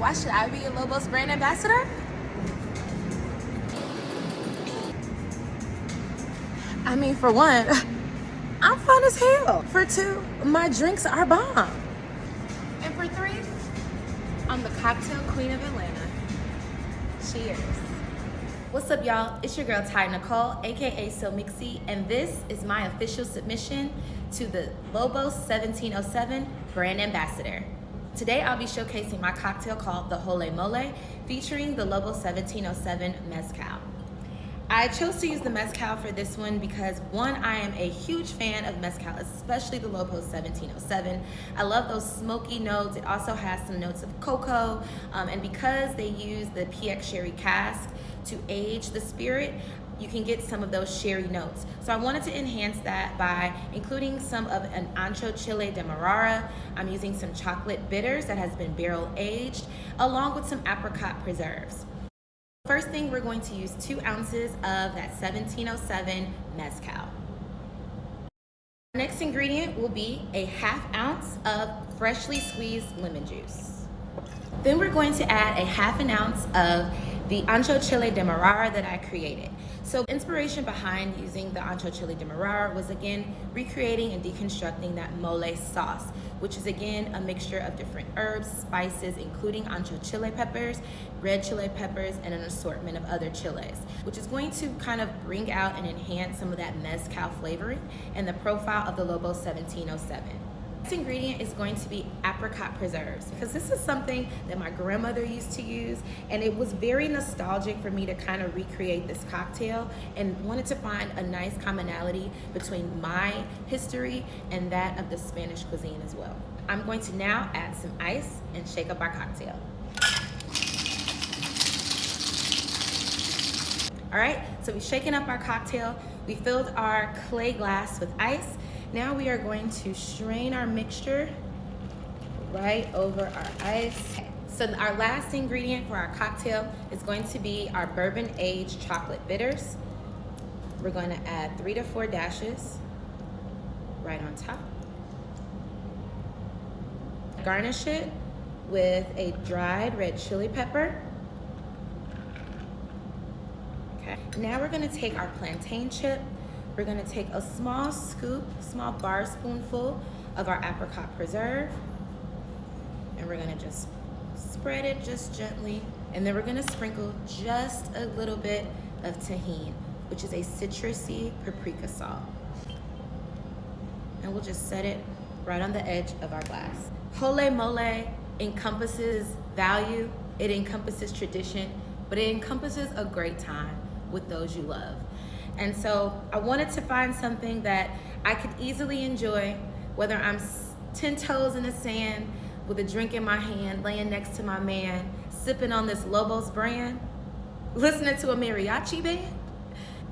Why should I be a Lobos brand ambassador? I mean, for one, I'm fun as hell. For two, my drinks are bomb. And for three, I'm the cocktail queen of Atlanta. Cheers. What's up, y'all? It's your girl, Nicole, aka So Mixy, and this is my official submission to the Lobos 1707 brand ambassador. Today, I'll be showcasing my cocktail called the Hole Mole, featuring the Lobos 1707 Mezcal. I chose to use the Mezcal for this one because, one, I am a huge fan of Mezcal, especially the Lobos 1707. I love those smoky notes. It also has some notes of cocoa, and because they use the PX sherry cask to age the spirit, you can get some of those sherry notes. So I wanted to enhance that by including some of an Ancho Chile Demerara. I'm using some chocolate bitters that has been barrel aged, along with some apricot preserves. First thing, we're going to use 2 ounces of that 1707 Mezcal. Next ingredient will be a ½ ounce of freshly squeezed lemon juice. Then we're going to add a ½ ounce of the Ancho Chile Demerara that I created. So inspiration behind using the Ancho Chile Demerara was, again, recreating and deconstructing that mole sauce, which is, again, a mixture of different herbs, spices, including Ancho Chile peppers, red chile peppers, and an assortment of other chiles, which is going to kind of bring out and enhance some of that mezcal flavoring and the profile of the Lobos 1707. Next ingredient is going to be apricot preserves, because this is something that my grandmother used to use, and it was very nostalgic for me to kind of recreate this cocktail and wanted to find a nice commonality between my history and that of the Spanish cuisine as well. I'm going to now add some ice and shake up our cocktail. All right, so we've shaken up our cocktail. We filled our clay glass with ice. Now we are going to strain our mixture right over our ice. So our last ingredient for our cocktail is going to be our bourbon aged chocolate bitters. We're going to add 3 to 4 dashes right on top. Garnish it with a dried red chili pepper. Okay. Now we're going to take our plantain chip. We're going to take a small bar spoonful of our apricot preserve, and we're going to just spread it just gently, and then we're going to sprinkle just a little bit of tahini, which is a citrusy paprika salt, and we'll just set it right on the edge of our glass. Hole Mole encompasses value, it encompasses tradition, but it encompasses a great time with those you love. And so I wanted to find something that I could easily enjoy, whether I'm 10 toes in the sand with a drink in my hand, laying next to my man, sipping on this Lobos brand, listening to a mariachi band.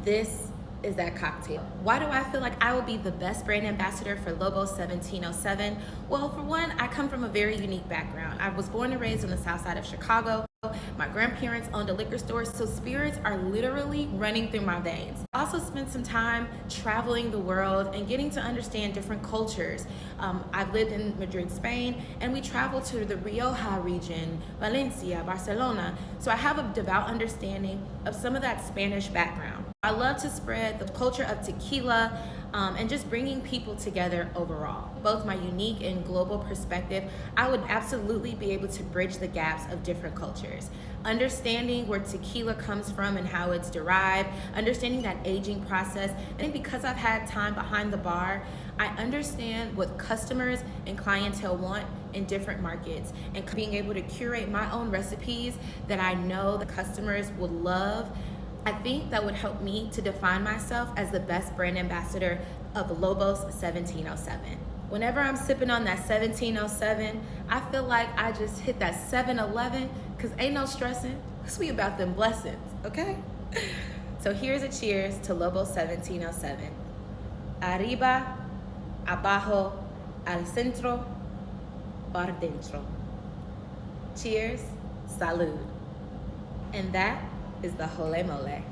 This is that cocktail. Why do I feel like I will be the best brand ambassador for Lobos 1707? Well, for one, I come from a very unique background. I was born and raised on the south side of Chicago. My grandparents owned a liquor store, so spirits are literally running through my veins. I also spent some time traveling the world and getting to understand different cultures. I've lived in Madrid, Spain, and we traveled to the Rioja region, Valencia, Barcelona, so I have a devout understanding of some of that Spanish background. I love to spread the culture of tequila and just bringing people together overall. Both my unique and global perspective, I would absolutely be able to bridge the gaps of different cultures. Understanding where tequila comes from and how it's derived, understanding that aging process, and because I've had time behind the bar, I understand what customers and clientele want in different markets, and being able to curate my own recipes that I know the customers would love. I think that would help me to define myself as the best brand ambassador of Lobos 1707. Whenever I'm sipping on that 1707, I feel like I just hit that 7-Eleven, because ain't no stressing, because we about them blessings, okay? So here's a cheers to Lobos 1707. Arriba, abajo, al centro, por dentro. Cheers, salud. And that is the Hole Mole.